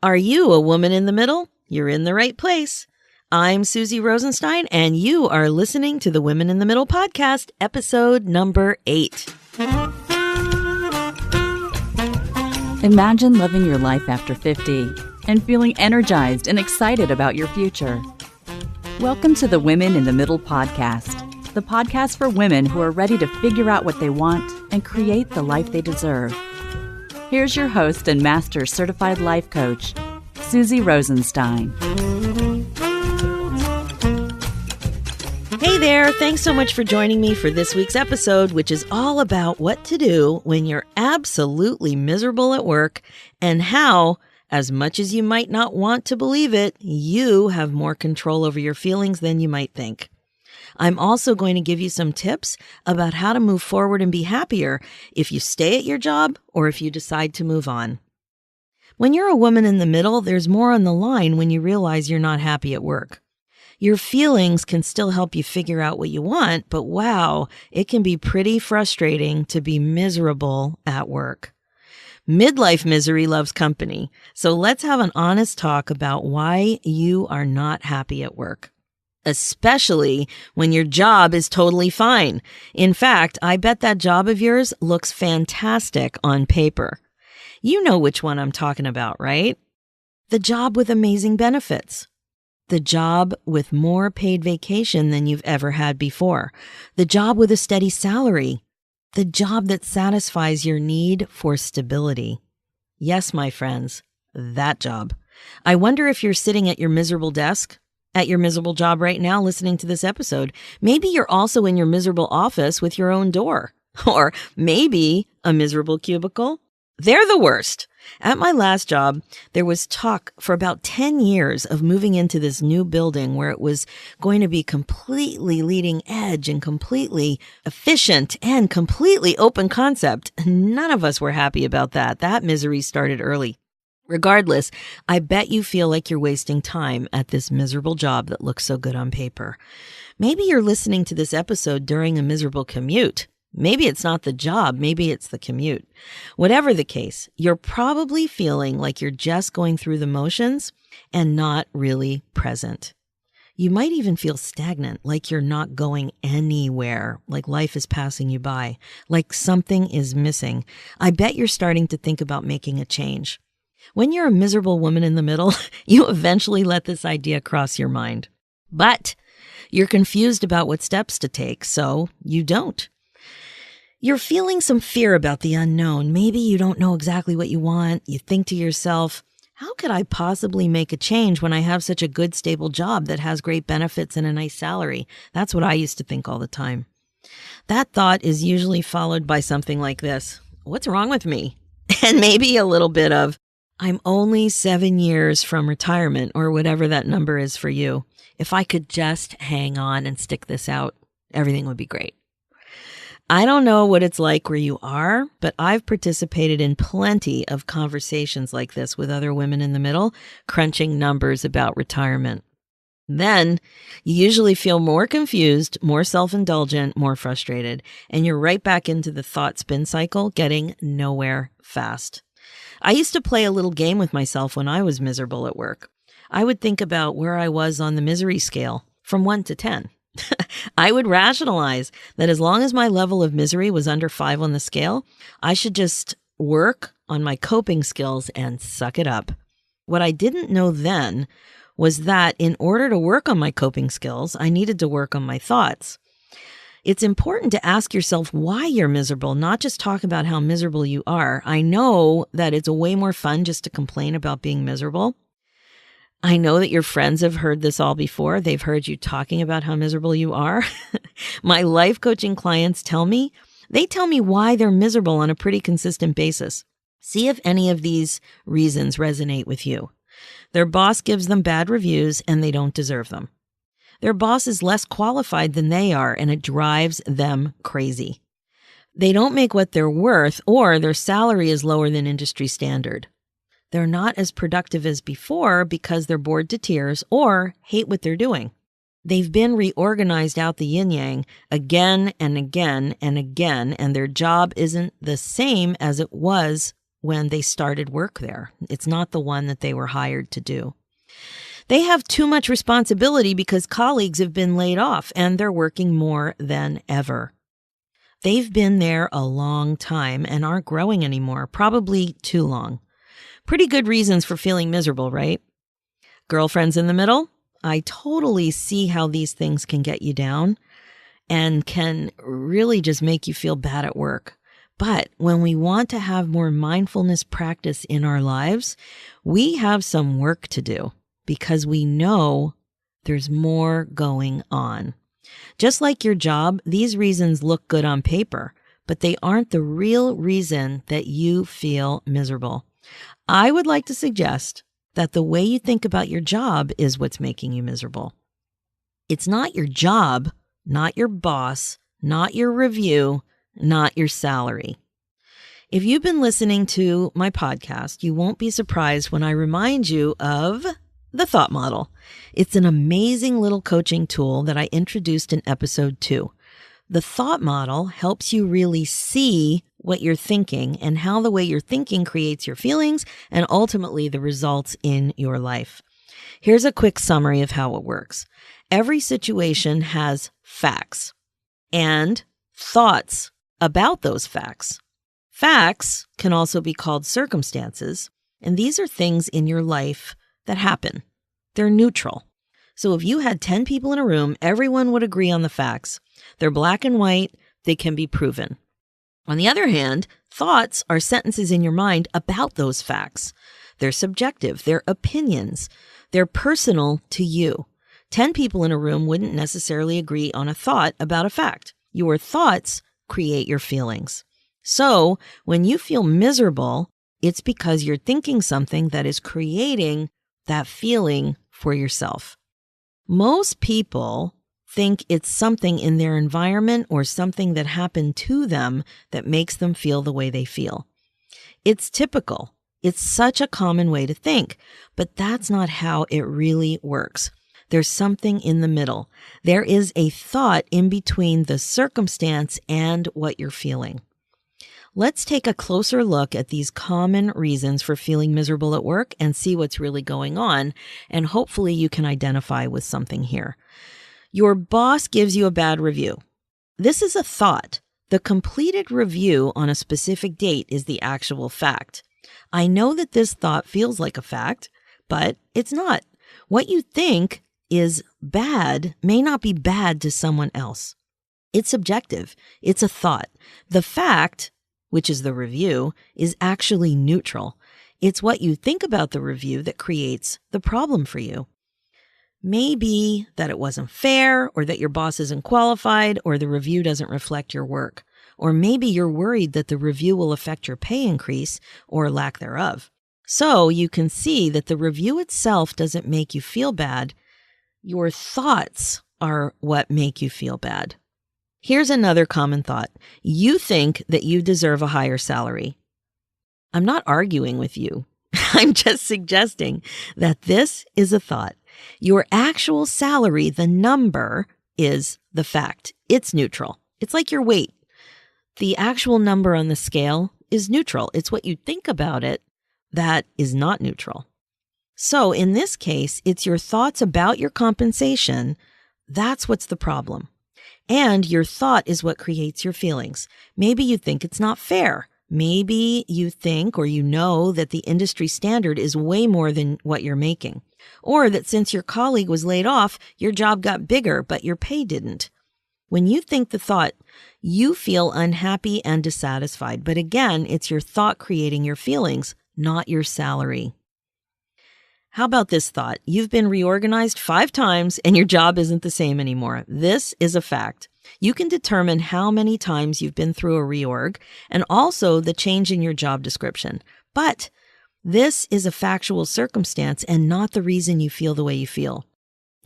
Are you a woman in the middle? You're in the right place. I'm Susie Rosenstein, and you are listening to the Women in the Middle podcast, episode number 8. Imagine living your life after 50 and feeling energized and excited about your future. Welcome to the Women in the Middle podcast, the podcast for women who are ready to figure out what they want and create the life they deserve. Here's your host and master certified life coach, Susie Rosenstein. Hey there, thanks so much for joining me for this week's episode, which is all about what to do when you're absolutely miserable at work and how, as much as you might not want to believe it, you have more control over your feelings than you might think. I'm also going to give you some tips about how to move forward and be happier if you stay at your job or if you decide to move on. When you're a woman in the middle, there's more on the line when you realize you're not happy at work. Your feelings can still help you figure out what you want, but wow, it can be pretty frustrating to be miserable at work. Midlife misery loves company, so let's have an honest talk about why you are not happy at work. Especially when your job is totally fine. In fact, I bet that job of yours looks fantastic on paper. You know which one I'm talking about, right? The job with amazing benefits. The job with more paid vacation than you've ever had before. The job with a steady salary. The job that satisfies your need for stability. Yes, my friends, that job. I wonder if you're sitting at your miserable desk, at your miserable job right now listening to this episode. Maybe you're also in your miserable office with your own door. Or maybe a miserable cubicle. They're the worst. At my last job, there was talk for about 10 years of moving into this new building where it was going to be completely leading edge and completely efficient and completely open concept. None of us were happy about that. That misery started early. Regardless, I bet you feel like you're wasting time at this miserable job that looks so good on paper. Maybe you're listening to this episode during a miserable commute. Maybe it's not the job, maybe it's the commute. Whatever the case, you're probably feeling like you're just going through the motions and not really present. You might even feel stagnant, like you're not going anywhere, like life is passing you by, like something is missing. I bet you're starting to think about making a change. When you're a miserable woman in the middle, you eventually let this idea cross your mind. But you're confused about what steps to take, so you don't. You're feeling some fear about the unknown. Maybe you don't know exactly what you want. You think to yourself, how could I possibly make a change when I have such a good, stable job that has great benefits and a nice salary? That's what I used to think all the time. That thought is usually followed by something like this. What's wrong with me? And maybe a little bit of, I'm only 7 years from retirement, or whatever that number is for you. If I could just hang on and stick this out, everything would be great. I don't know what it's like where you are, but I've participated in plenty of conversations like this with other women in the middle, crunching numbers about retirement. Then you usually feel more confused, more self-indulgent, more frustrated, and you're right back into the thought spin cycle, getting nowhere fast. I used to play a little game with myself when I was miserable at work. I would think about where I was on the misery scale from 1 to 10. I would rationalize that as long as my level of misery was under 5 on the scale, I should just work on my coping skills and suck it up. What I didn't know then was that in order to work on my coping skills, I needed to work on my thoughts. It's important to ask yourself why you're miserable, not just talk about how miserable you are. I know that it's way more fun just to complain about being miserable. I know that your friends have heard this all before. They've heard you talking about how miserable you are. My life coaching clients tell me why they're miserable on a pretty consistent basis. See if any of these reasons resonate with you. Their boss gives them bad reviews and they don't deserve them. Their boss is less qualified than they are, and it drives them crazy. They don't make what they're worth, or their salary is lower than industry standard. They're not as productive as before because they're bored to tears or hate what they're doing. They've been reorganized out the yin-yang again and again and again, and their job isn't the same as it was when they started work there. It's not the one that they were hired to do. They have too much responsibility because colleagues have been laid off and they're working more than ever. They've been there a long time and aren't growing anymore, probably too long. Pretty good reasons for feeling miserable, right? Girlfriends in the middle? I totally see how these things can get you down and can really just make you feel bad at work. But when we want to have more mindfulness practice in our lives, we have some work to do because we know there's more going on. Just like your job, these reasons look good on paper, but they aren't the real reason that you feel miserable. I would like to suggest that the way you think about your job is what's making you miserable. It's not your job, not your boss, not your review, not your salary. If you've been listening to my podcast, you won't be surprised when I remind you of the thought model. It's an amazing little coaching tool that I introduced in episode 2. The thought model helps you really see what you're thinking and how the way you're thinking creates your feelings and ultimately the results in your life. Here's a quick summary of how it works. Every situation has facts and thoughts about those facts. Facts can also be called circumstances, and these are things in your life that happen. They're neutral. So if you had 10 people in a room, everyone would agree on the facts. They're black and white. They can be proven. On the other hand, thoughts are sentences in your mind about those facts. They're subjective. They're opinions. They're personal to you. 10 people in a room wouldn't necessarily agree on a thought about a fact. Your thoughts create your feelings. So when you feel miserable, it's because you're thinking something that is creating that feeling for yourself. Most people think it's something in their environment or something that happened to them that makes them feel the way they feel. It's typical. It's such a common way to think, but that's not how it really works. There's something in the middle. There is a thought in between the circumstance and what you're feeling. Let's take a closer look at these common reasons for feeling miserable at work and see what's really going on, and hopefully you can identify with something here. Your boss gives you a bad review. This is a thought. The completed review on a specific date is the actual fact. I know that this thought feels like a fact, but it's not. What you think is bad may not be bad to someone else. It's subjective. It's a thought. The fact, which is the review, is actually neutral. It's what you think about the review that creates the problem for you. Maybe that it wasn't fair, or that your boss isn't qualified, or the review doesn't reflect your work. Or maybe you're worried that the review will affect your pay increase or lack thereof. So you can see that the review itself doesn't make you feel bad. Your thoughts are what make you feel bad. Here's another common thought. You think that you deserve a higher salary. I'm not arguing with you. I'm just suggesting that this is a thought. Your actual salary, the number, is the fact. It's neutral. It's like your weight. The actual number on the scale is neutral. It's what you think about it that is not neutral. So in this case, it's your thoughts about your compensation. That's what's the problem. And your thought is what creates your feelings. Maybe you think it's not fair. Maybe you think or you know that the industry standard is way more than what you're making. Or that since your colleague was laid off, your job got bigger, but your pay didn't. When you think the thought, you feel unhappy and dissatisfied. But again, it's your thought creating your feelings, not your salary. How about this thought? You've been reorganized 5 times and your job isn't the same anymore. This is a fact. You can determine how many times you've been through a reorg and also the change in your job description. But this is a factual circumstance and not the reason you feel the way you feel.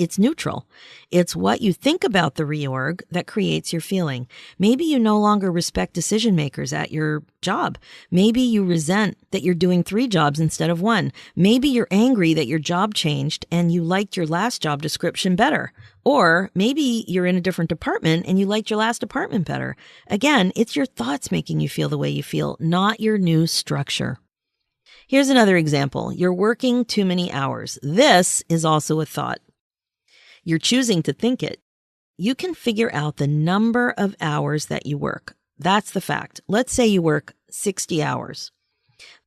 it's neutral. It's what you think about the reorg that creates your feeling. Maybe you no longer respect decision makers at your job. Maybe you resent that you're doing 3 jobs instead of 1. Maybe you're angry that your job changed and you liked your last job description better. Or maybe you're in a different department and you liked your last department better. Again, it's your thoughts making you feel the way you feel, not your new structure. Here's another example. You're working too many hours. This is also a thought. You're choosing to think it. You can figure out the number of hours that you work. That's the fact. Let's say you work 60 hours.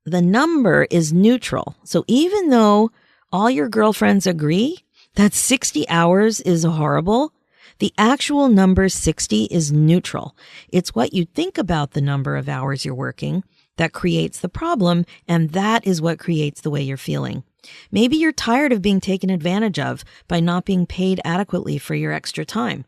The number is neutral. So even though all your girlfriends agree that 60 hours is horrible, the actual number 60 is neutral. It's what you think about the number of hours you're working that creates the problem, and that is what creates the way you're feeling. Maybe you're tired of being taken advantage of by not being paid adequately for your extra time.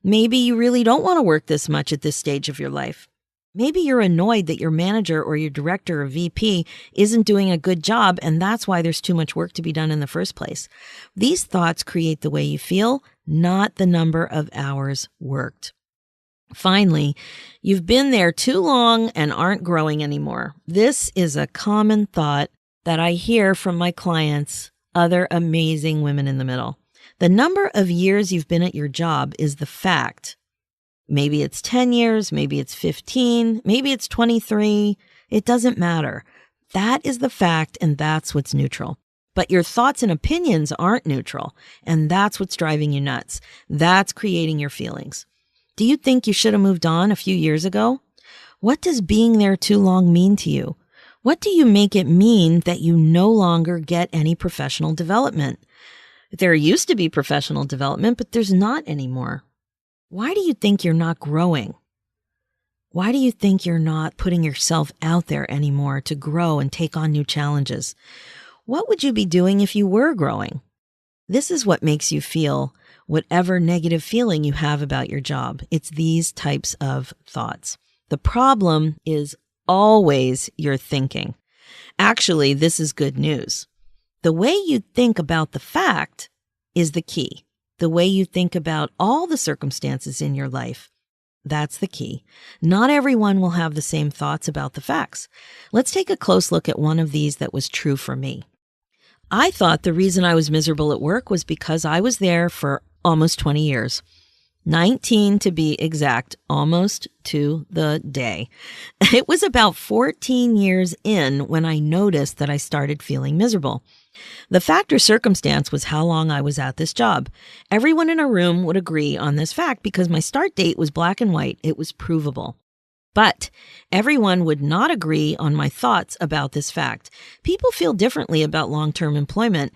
Maybe you really don't want to work this much at this stage of your life. Maybe you're annoyed that your manager or your director or VP isn't doing a good job, and that's why there's too much work to be done in the first place. These thoughts create the way you feel, not the number of hours worked. Finally, you've been there too long and aren't growing anymore. This is a common thought that I hear from my clients, other amazing women in the middle. The number of years you've been at your job is the fact. Maybe it's 10 years, maybe it's 15, maybe it's 23. It doesn't matter. That is the fact, and that's what's neutral. But your thoughts and opinions aren't neutral, and that's what's driving you nuts. That's creating your feelings. Do you think you should have moved on a few years ago? What does being there too long mean to you? What do you make it mean that you no longer get any professional development? There used to be professional development, but there's not anymore. Why do you think you're not growing? Why do you think you're not putting yourself out there anymore to grow and take on new challenges? What would you be doing if you were growing? This is what makes you feel whatever negative feeling you have about your job. It's these types of thoughts. The problem is always your thinking. Actually, this is good news. The way you think about the fact is the key. The way you think about all the circumstances in your life, that's the key. Not everyone will have the same thoughts about the facts. Let's take a close look at one of these that was true for me. I thought the reason I was miserable at work was because I was there for almost 20 years. 19 to be exact, almost to the day. It was about 14 years in when I noticed that I started feeling miserable. The fact or circumstance was how long I was at this job. Everyone in a room would agree on this fact because my start date was black and white. It was provable. But everyone would not agree on my thoughts about this fact. People feel differently about long-term employment.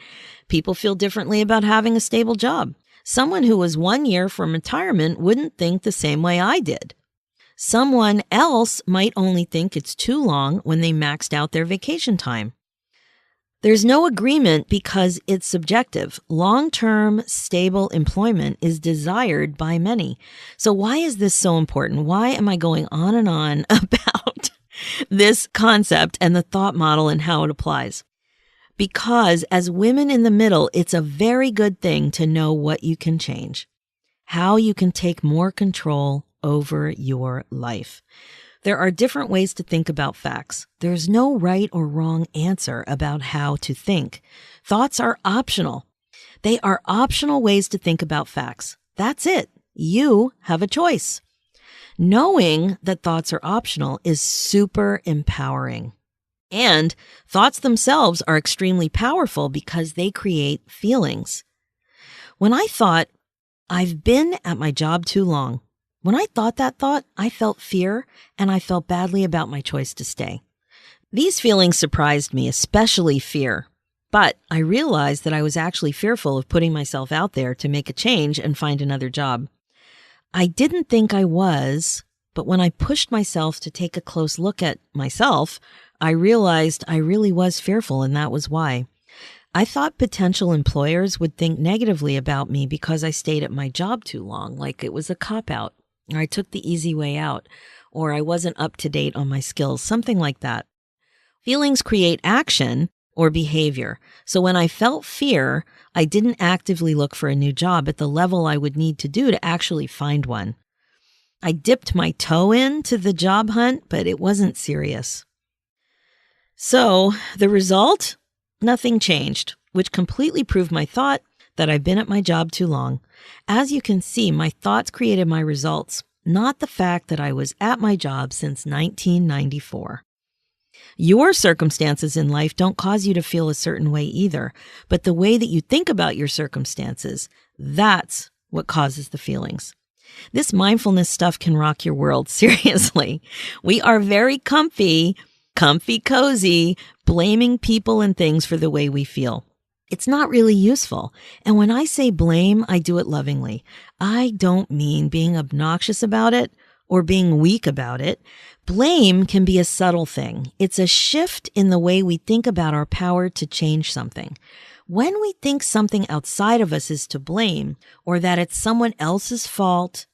People feel differently about having a stable job. Someone who was 1 year from retirement wouldn't think the same way I did. Someone else might only think it's too long when they maxed out their vacation time. There's no agreement because it's subjective. Long-term, stable employment is desired by many. So why is this so important? Why am I going on and on about this concept and the thought model and how it applies? Because as women in the middle, it's a very good thing to know what you can change, how you can take more control over your life. There are different ways to think about facts. There's no right or wrong answer about how to think. Thoughts are optional. They are optional ways to think about facts. That's it. You have a choice. Knowing that thoughts are optional is super empowering. And thoughts themselves are extremely powerful because they create feelings. When I thought, I've been at my job too long, when I thought that thought, I felt fear and I felt badly about my choice to stay. These feelings surprised me, especially fear. But I realized that I was actually fearful of putting myself out there to make a change and find another job. I didn't think I was, but when I pushed myself to take a close look at myself, I realized I really was fearful, and that was why. I thought potential employers would think negatively about me because I stayed at my job too long, like it was a cop-out, or I took the easy way out, or I wasn't up to date on my skills, something like that. Feelings create action or behavior. So when I felt fear, I didn't actively look for a new job at the level I would need to do to actually find one. I dipped my toe into the job hunt, but it wasn't serious. So the result? Nothing changed, which completely proved my thought that I've been at my job too long. As you can see, my thoughts created my results, not the fact that I was at my job since 1994. Your circumstances in life don't cause you to feel a certain way either, but the way that you think about your circumstances, that's what causes the feelings. This mindfulness stuff can rock your world, seriously. We are very comfy, cozy, blaming people and things for the way we feel. It's not really useful. And when I say blame, I do it lovingly. I don't mean being obnoxious about it or being weak about it. Blame can be a subtle thing. It's a shift in the way we think about our power to change something. When we think something outside of us is to blame or that it's someone else's fault,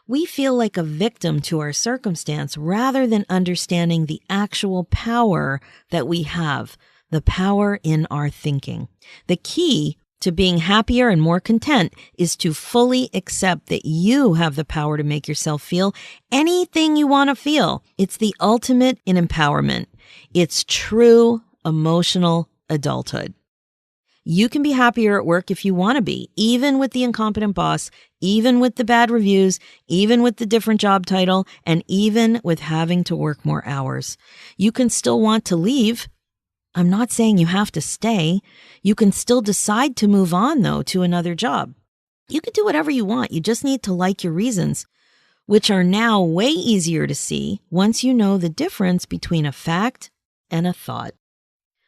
we feel like a victim to our circumstance rather than understanding the actual power that we have, the power in our thinking. The key to being happier and more content is to fully accept that you have the power to make yourself feel anything you want to feel. It's the ultimate in empowerment. It's true emotional adulthood. You can be happier at work if you want to be, even with the incompetent boss, even with the bad reviews, even with the different job title, and even with having to work more hours. You can still want to leave. I'm not saying you have to stay. You can still decide to move on, though, to another job. You can do whatever you want. You just need to like your reasons, which are now way easier to see once you know the difference between a fact and a thought.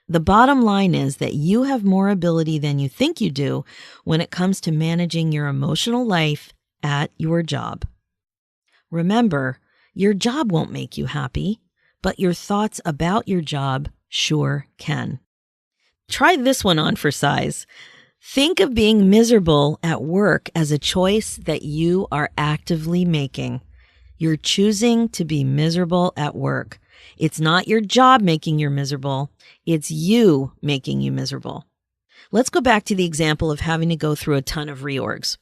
The bottom line is that you have more ability than you think you do when it comes to managing your emotional life at your job. Remember, your job won't make you happy, but your thoughts about your job sure can. Try this one on for size. Think of being miserable at work as a choice that you are actively making. You're choosing to be miserable at work. It's not your job making you miserable. It's you making you miserable. Let's go back to the example of having to go through a ton of reorgs.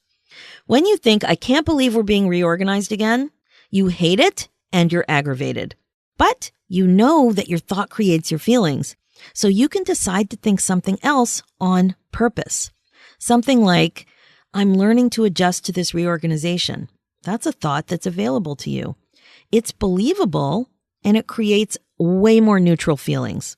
When you think, I can't believe we're being reorganized again, you hate it and you're aggravated. But you know that your thought creates your feelings. So you can decide to think something else on purpose. Something like, I'm learning to adjust to this reorganization. That's a thought that's available to you. It's believable and it creates way more neutral feelings.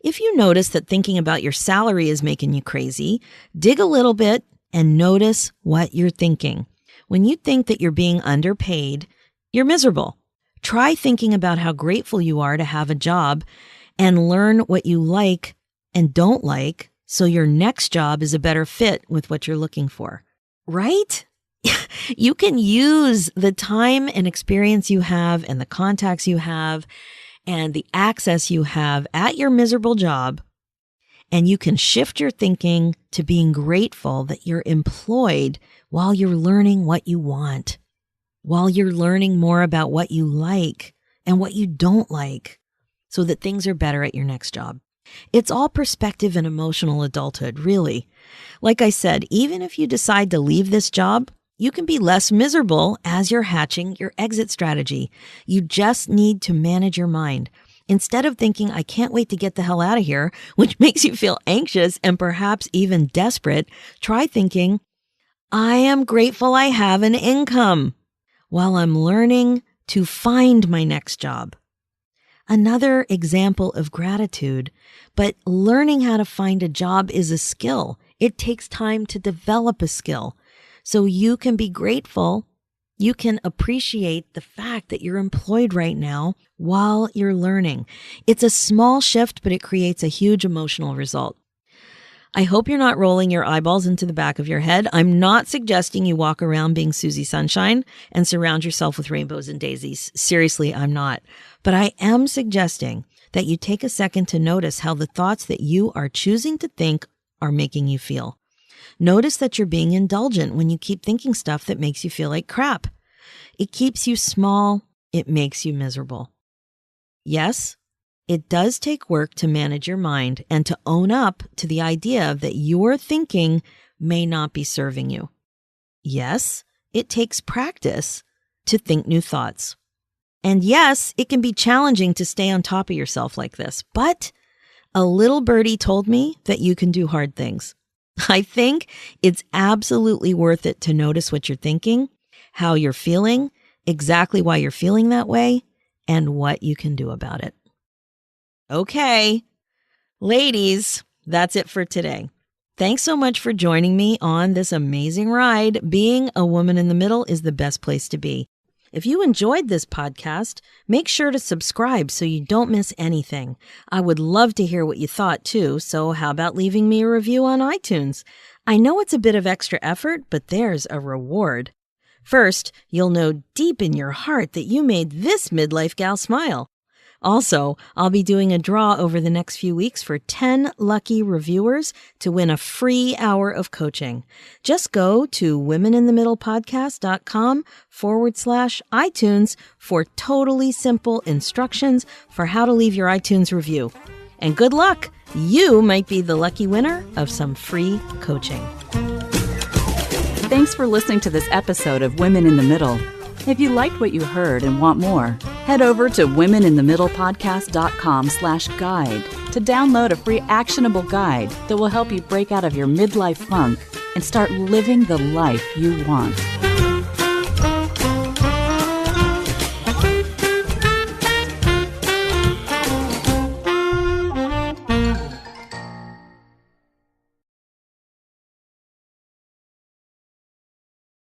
If you notice that thinking about your salary is making you crazy, dig a little bit and notice what you're thinking. When you think that you're being underpaid, you're miserable. Try thinking about how grateful you are to have a job and learn what you like and don't like so your next job is a better fit with what you're looking for. Right? You can use the time and experience you have and the contacts you have and the access you have at your miserable job, and you can shift your thinking to being grateful that you're employed while you're learning what you want, while you're learning more about what you like and what you don't like, so that things are better at your next job. It's all perspective and emotional adulthood, really. Like I said, even if you decide to leave this job, you can be less miserable as you're hatching your exit strategy. You just need to manage your mind. Instead of thinking, I can't wait to get the hell out of here, which makes you feel anxious and perhaps even desperate, try thinking, I am grateful I have an income while I'm learning to find my next job. Another example of gratitude, but learning how to find a job is a skill. It takes time to develop a skill. So you can be grateful. You can appreciate the fact that you're employed right now while you're learning. It's a small shift, but it creates a huge emotional result. I hope you're not rolling your eyeballs into the back of your head. I'm not suggesting you walk around being Susie Sunshine and surround yourself with rainbows and daisies. Seriously, I'm not. But I am suggesting that you take a second to notice how the thoughts that you are choosing to think are making you feel. Notice that you're being indulgent when you keep thinking stuff that makes you feel like crap. It keeps you small. It makes you miserable. Yes, It does take work to manage your mind and to own up to the idea that your thinking may not be serving you. Yes, it takes practice to think new thoughts. And yes, it can be challenging to stay on top of yourself like this, but a little birdie told me that you can do hard things. I think it's absolutely worth it to notice what you're thinking, how you're feeling, exactly why you're feeling that way, and what you can do about it. Okay, ladies, that's it for today. Thanks so much for joining me on this amazing ride. Being a woman in the middle is the best place to be. If you enjoyed this podcast, make sure to subscribe so you don't miss anything. I would love to hear what you thought too, so how about leaving me a review on iTunes? I know it's a bit of extra effort, but there's a reward. First, you'll know deep in your heart that you made this midlife gal smile. Also, I'll be doing a draw over the next few weeks for 10 lucky reviewers to win a free hour of coaching. Just go to womeninthemiddlepodcast.com/iTunes for totally simple instructions for how to leave your iTunes review. And good luck! You might be the lucky winner of some free coaching. Thanks for listening to this episode of Women in the Middle. If you liked what you heard and want more, head over to womeninthemiddlepodcast.com/guide to download a free actionable guide that will help you break out of your midlife funk and start living the life you want.